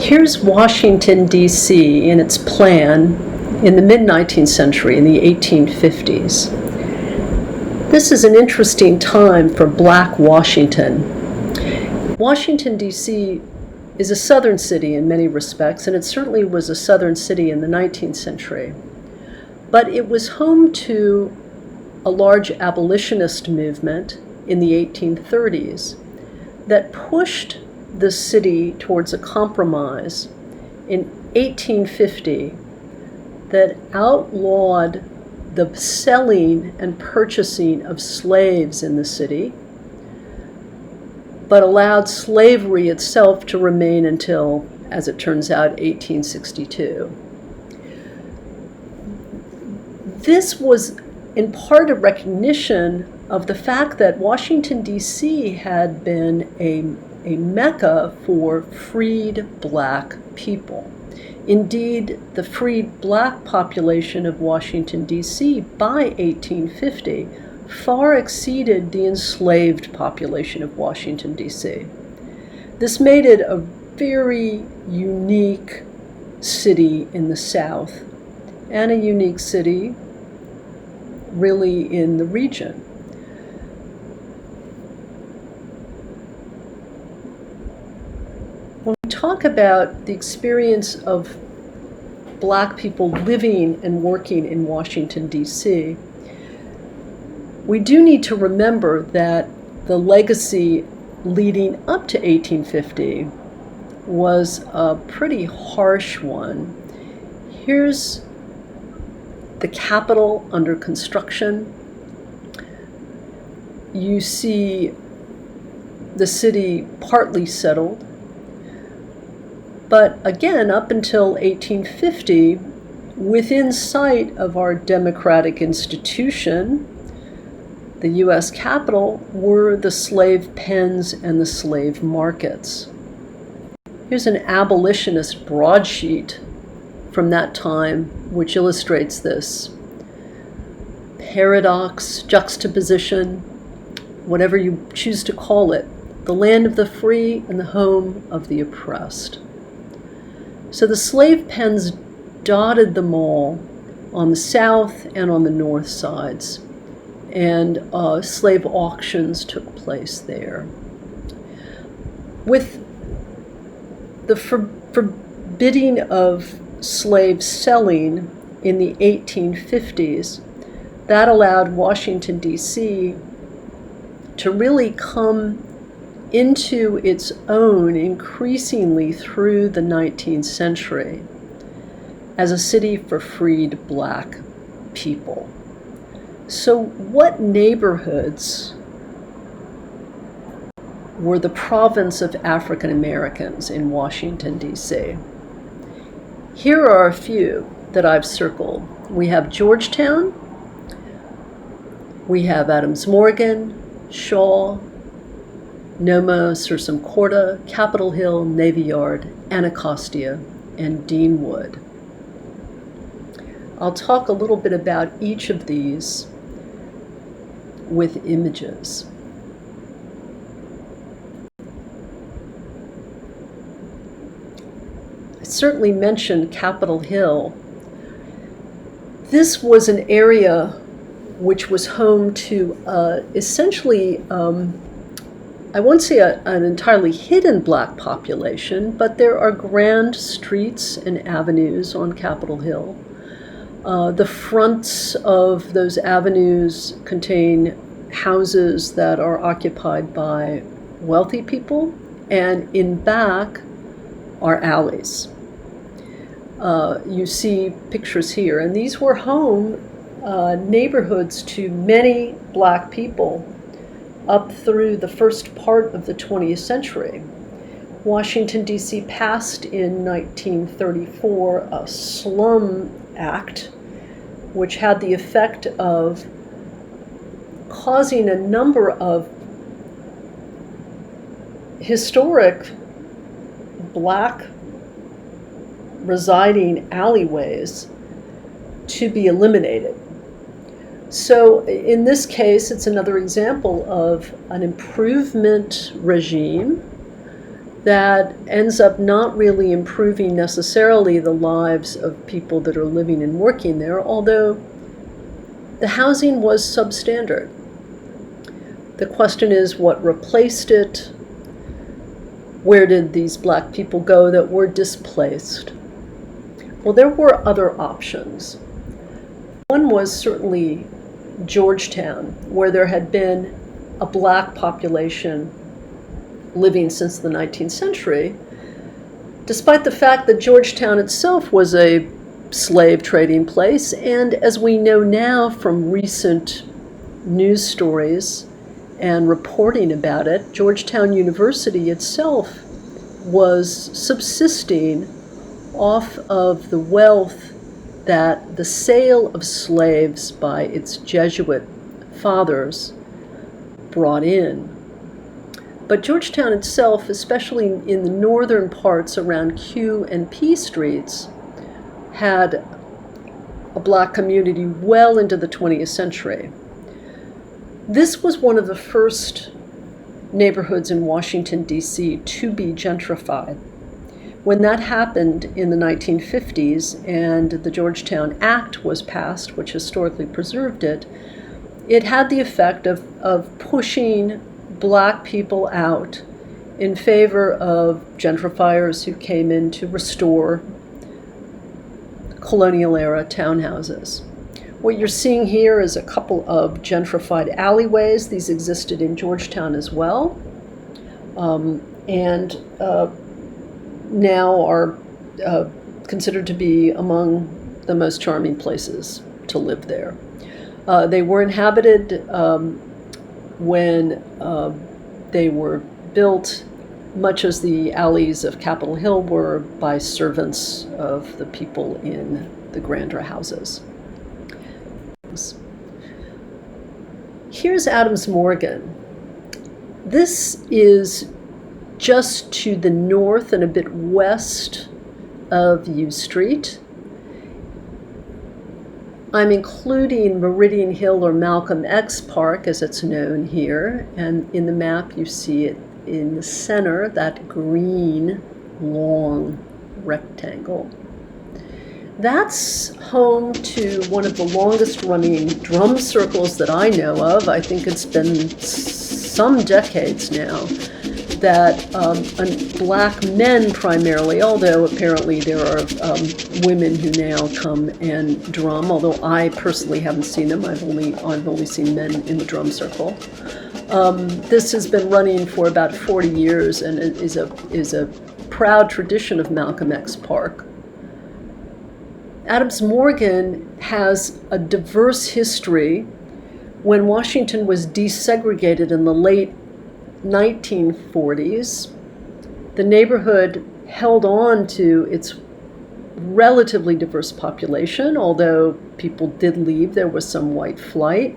Here's Washington, D.C. in its plan in the mid-19th century, in the 1850s. This is an interesting time for Black Washington. Washington, D.C. is a southern city in many respects, and it certainly was a southern city in the 19th century. But it was home to a large abolitionist movement in the 1830s that pushed the city towards a compromise in 1850 that outlawed the selling and purchasing of slaves in the city, but allowed slavery itself to remain until, as it turns out, 1862. This was in part a recognition of the fact that Washington, D.C. had been a mecca for freed Black people. Indeed, the freed Black population of Washington, D.C. by 1850 far exceeded the enslaved population of Washington, D.C. This made it a very unique city in the South, and a unique city really in the region. When we talk about the experience of Black people living and working in Washington, D.C., we do need to remember that the legacy leading up to 1850 was a pretty harsh one. Here's the Capitol under construction. You see the city partly settled. But again, up until 1850, within sight of our democratic institution, the U.S. Capitol, were the slave pens and the slave markets. Here's an abolitionist broadsheet from that time, which illustrates this paradox, juxtaposition, whatever you choose to call it, the land of the free and the home of the oppressed. So the slave pens dotted the mall on the south and on the north sides, and slave auctions took place there. With the forbidding of slave selling in the 1850s, that allowed Washington, D.C. to really come into its own increasingly through the 19th century as a city for freed Black people. So what neighborhoods were the province of African Americans in Washington, D.C.? Here are a few that I've circled. We have Georgetown, we have Adams Morgan, Shaw, Noma, Sursum Corda, Capitol Hill, Navy Yard, Anacostia, and Deanwood. I'll talk a little bit about each of these with images. I certainly mentioned Capitol Hill. This was an area which was home to essentially, I won't say an entirely hidden Black population, but there are grand streets and avenues on Capitol Hill. The fronts of those avenues contain houses that are occupied by wealthy people, and in back are alleys. You see pictures here, and these were home neighborhoods to many Black people up through the first part of the 20th century. Washington, D.C. passed in 1934 a Slum Act, which had the effect of causing a number of historic Black residing alleyways to be eliminated. So in this case, it's another example of an improvement regime that ends up not really improving necessarily the lives of people that are living and working there, although the housing was substandard. The question is, what replaced it? Where did these black people go that were displaced? Well, there were other options. One was certainly Georgetown, where there had been a black population living since the 19th century, despite the fact that Georgetown itself was a slave trading place. And as we know now from recent news stories and reporting about it, Georgetown University itself was subsisting off of the wealth that the sale of slaves by its Jesuit fathers brought in. But Georgetown itself, especially in the northern parts around Q and P streets, had a black community well into the 20th century. This was one of the first neighborhoods in Washington, D.C. to be gentrified. When that happened in the 1950s and the Georgetown Act was passed, which historically preserved it, it had the effect of pushing black people out in favor of gentrifiers who came in to restore colonial-era townhouses. What you're seeing here is a couple of gentrified alleyways. These existed in Georgetown as well, and now are considered to be among the most charming places to live there. They were inhabited when they were built, much as the alleys of Capitol Hill were, by servants of the people in the grander houses. Here's Adams Morgan. This is just to the north and a bit west of U Street. I'm including Meridian Hill, or Malcolm X Park as it's known here, and in the map you see it in the center, that green long rectangle. That's home to one of the longest running drum circles that I know of. I think it's been some decades now, that black men primarily, although apparently there are women who now come and drum, although I personally haven't seen them. I've only seen men in the drum circle. This has been running for about 40 years and is a proud tradition of Malcolm X Park. Adams Morgan has a diverse history. When Washington was desegregated in the late 1940s, the neighborhood held on to its relatively diverse population, although people did leave. There was some white flight,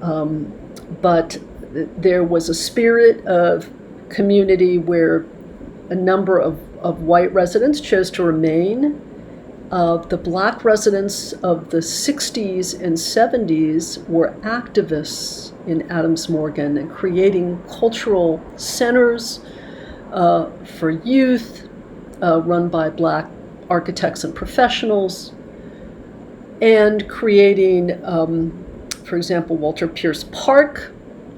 but there was a spirit of community where a number of white residents chose to remain. The black residents of the 60s and 70s were activists in Adams Morgan and creating cultural centers for youth run by black architects and professionals, and creating, for example, Walter Pierce Park,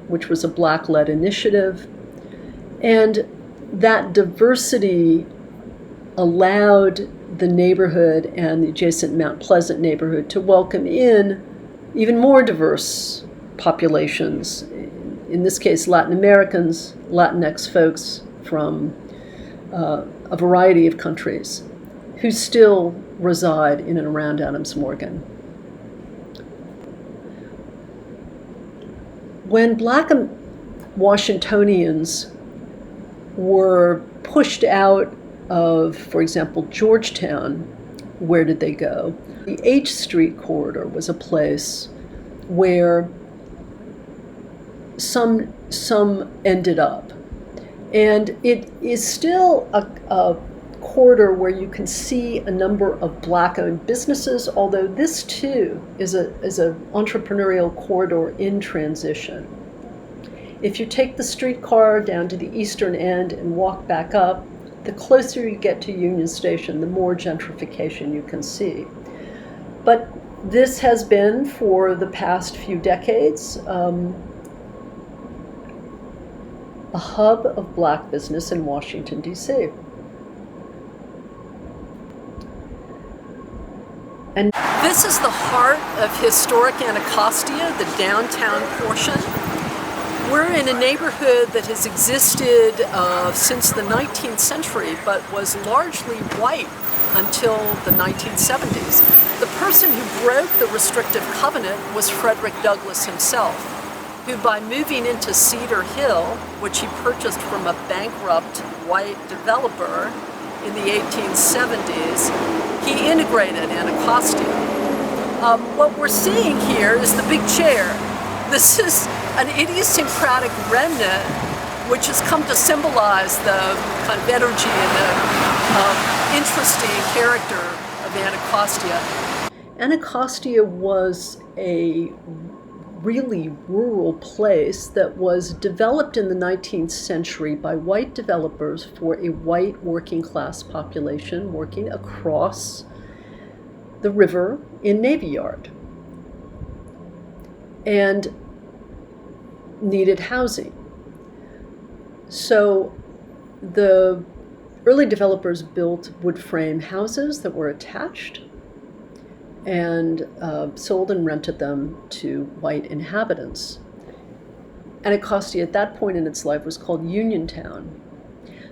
which was a black-led initiative. And that diversity allowed the neighborhood and the adjacent Mount Pleasant neighborhood to welcome in even more diverse populations, in this case Latin Americans, Latinx folks from a variety of countries who still reside in and around Adams Morgan. When black Washingtonians were pushed out of, for example, Georgetown, where did they go? The H Street corridor was a place where some ended up. And it is still a corridor where you can see a number of black-owned businesses, although this too is an entrepreneurial corridor in transition. If you take the streetcar down to the eastern end and walk back up, the closer you get to Union Station, the more gentrification you can see. But this has been, for the past few decades, a hub of black business in Washington, D.C. And this is the heart of historic Anacostia, the downtown portion. We're in a neighborhood that has existed since the 19th century, but was largely white until the 1970s. The person who broke the restrictive covenant was Frederick Douglass himself, who, by moving into Cedar Hill, which he purchased from a bankrupt white developer in the 1870s, he integrated Anacostia. What we're seeing here is the big chair. This is an idiosyncratic remnant which has come to symbolize the kind of energy and the interesting character of Anacostia. Anacostia was a really rural place that was developed in the 19th century by white developers for a white working class population working across the river in Navy Yard, and needed housing. So the early developers built wood frame houses that were attached and sold and rented them to white inhabitants. Anacostia at that point in its life was called Uniontown.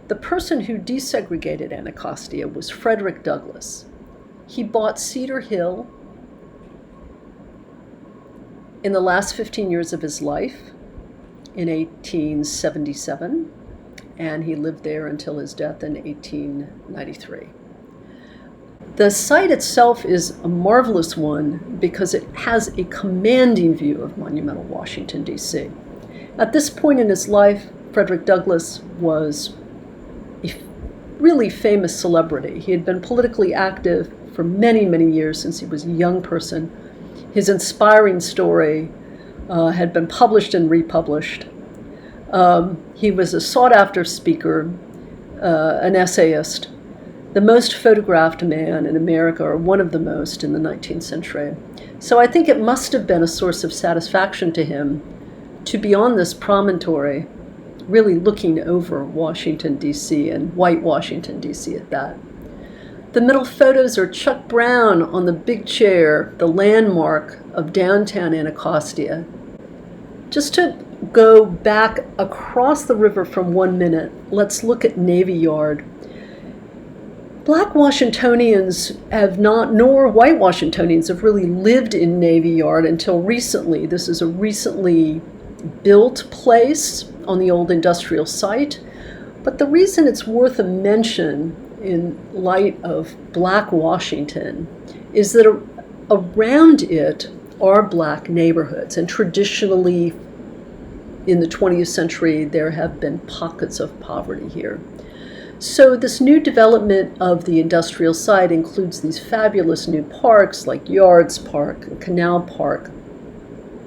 The person who desegregated Anacostia was Frederick Douglass. He bought Cedar Hill in the last 15 years of his life in 1877, and he lived there until his death in 1893. The site itself is a marvelous one because it has a commanding view of monumental Washington, D.C. At this point in his life, Frederick Douglass was a really famous celebrity. He had been politically active for many, many years since he was a young person. His inspiring story had been published and republished. He was a sought-after speaker, an essayist, the most photographed man in America, or one of the most in the 19th century. So I think it must have been a source of satisfaction to him to be on this promontory, really looking over Washington, D.C., and white Washington, D.C. at that. The middle photos are Chuck Brown on the big chair, the landmark of downtown Anacostia. Just to go back across the river from 1 minute, let's look at Navy Yard. Black Washingtonians have not, nor white Washingtonians have really lived in Navy Yard until recently. This is a recently built place on the old industrial site. But the reason it's worth a mention in light of Black Washington is that around it are black neighborhoods, and traditionally in the 20th century there have been pockets of poverty here. So this new development of the industrial site includes these fabulous new parks like Yards Park, Canal Park,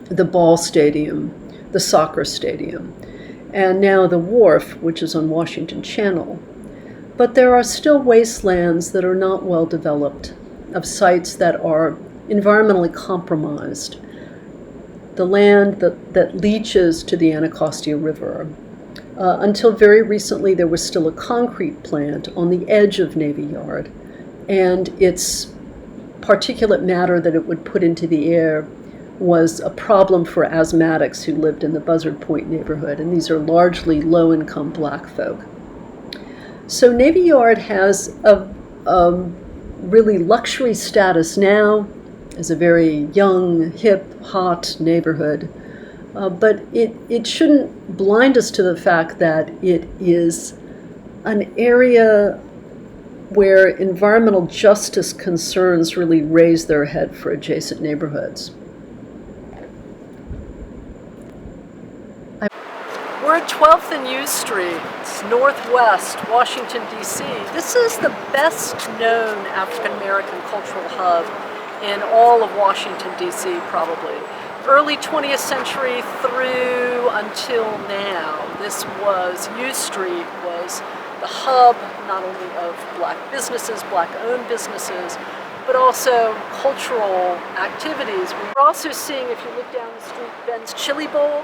the ball stadium, the soccer stadium, and now the wharf, which is on Washington Channel. But there are still wastelands that are not well developed, of sites that are environmentally compromised. The land that leaches to the Anacostia River. Until very recently, there was still a concrete plant on the edge of Navy Yard, and its particulate matter that it would put into the air was a problem for asthmatics who lived in the Buzzard Point neighborhood, and these are largely low-income black folk. So Navy Yard has a really luxury status now as a very young, hip, hot neighborhood. But it shouldn't blind us to the fact that it is an area where environmental justice concerns really raise their head for adjacent neighborhoods. We're at 12th and U Street, Northwest, Washington, D.C. This is the best known African American cultural hub in all of Washington, D.C., probably. early 20th century through until now, U Street was the hub not only of black businesses, black-owned businesses, but also cultural activities. We're also seeing, if you look down the street, Ben's Chili Bowl,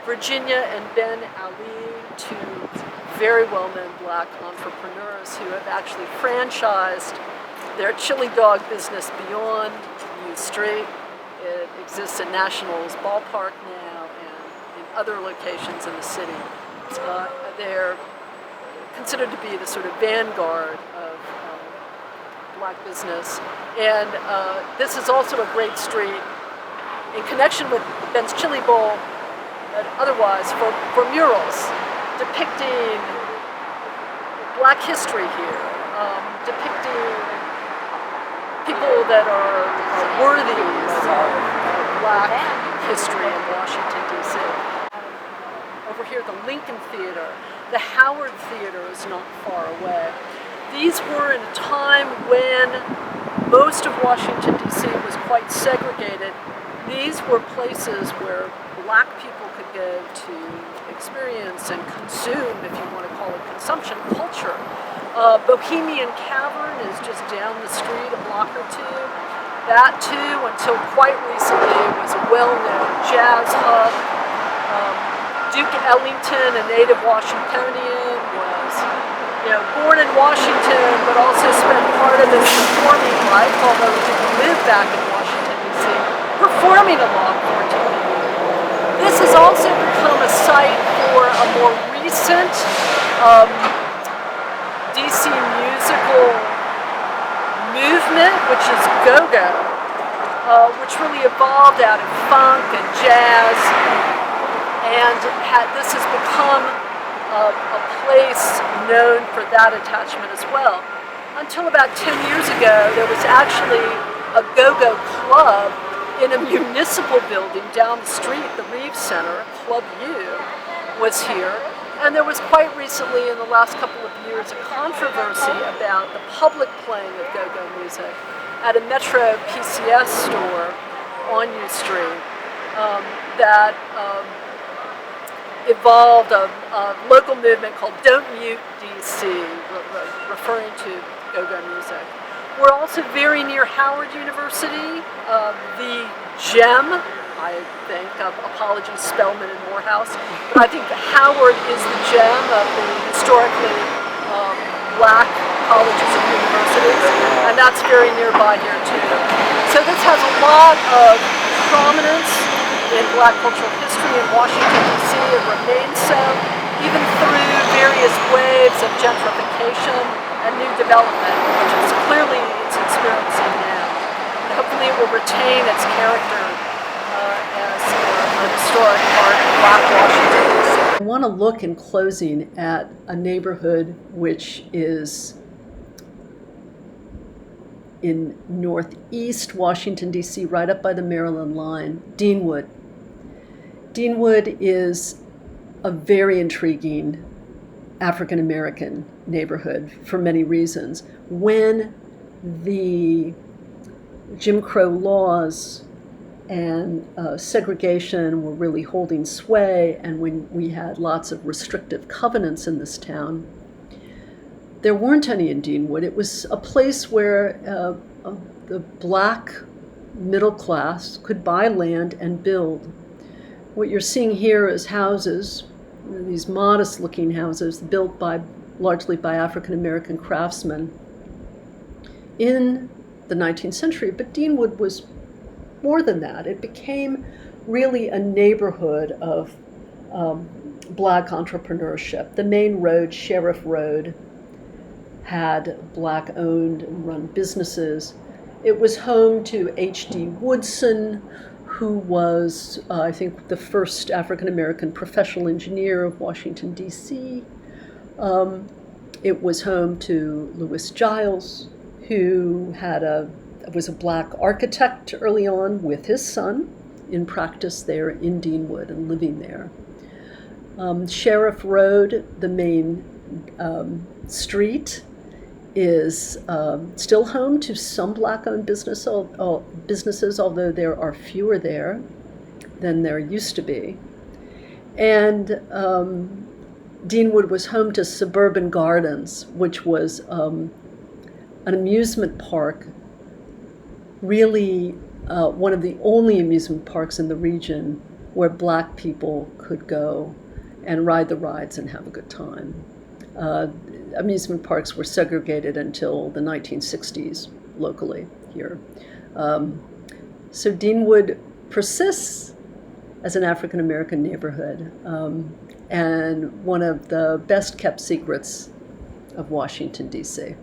Virginia and Ben Ali, two very well-known black entrepreneurs who have actually franchised their chili dog business beyond U Street. It exists at Nationals Ballpark now and in other locations in the city. They're considered to be the sort of vanguard of black business. And this is also a great street in connection with Ben's Chili Bowl, but otherwise for murals depicting black history here, depicting people that are worthy of black history in Washington, D.C. Over here, the Lincoln Theater, the Howard Theater is not far away. These were in a time when most of Washington, D.C. was quite segregated. These were places where black people could go to experience and consume, if you want to call it consumption, culture. Bohemian Cavern is just down the street a block or two. That too, until quite recently, was a well-known jazz hub. Duke Ellington, a native Washingtonian, was born in Washington, but also spent part of his performing life, although he didn't live back in Washington, D.C., performing along 14th Avenue. This has also become a site for a more recent D.C. musical movement, which is go-go, which really evolved out of funk and jazz, and this has become a place known for that attachment as well. Until about 10 years ago, there was actually a go-go club in a municipal building down the street, the Reeves Center. Club U was here. And there was quite recently, in the last couple of years, a controversy about the public playing of go-go music at a Metro PCS store on U Street that evolved a local movement called Don't Mute DC, referring to go-go music. We're also very near Howard University, the gem, I think, apologies Spelman and Morehouse, but I think Howard is the gem of the historically black colleges and universities, and that's very nearby here too. So this has a lot of prominence in black cultural history in Washington, D.C. It remains so, even through various waves of gentrification and new development, which is clearly it's experiencing now. And hopefully it will retain its character as an historic part of black Washington, D.C. I want to look in closing at a neighborhood which is in northeast Washington, D.C., right up by the Maryland line, Deanwood. Deanwood is a very intriguing African-American neighborhood for many reasons. When the Jim Crow laws and segregation were really holding sway, and when we had lots of restrictive covenants in this town, there weren't any in Deanwood. It was a place where the black middle class could buy land and build. What you're seeing here is houses, these modest-looking houses built largely by African-American craftsmen in the 19th century. But Deanwood was more than that. It became really a neighborhood of black entrepreneurship. The main road, Sheriff Road, had black-owned and run businesses. It was home to H.D. Woodson, who was, I think, the first African-American professional engineer of Washington, D.C. It was home to Louis Giles, who was a black architect early on with his son in practice there in Deanwood and living there. Sheriff Road, the main street, is still home to some black-owned businesses, although there are fewer there. than there used to be. And Deanwood was home to Suburban Gardens, which was an amusement park, really one of the only amusement parks in the region where Black people could go and ride the rides and have a good time. Amusement parks were segregated until the 1960s locally here. So Deanwood persists as an African American neighborhood, and one of the best kept secrets of Washington, D.C.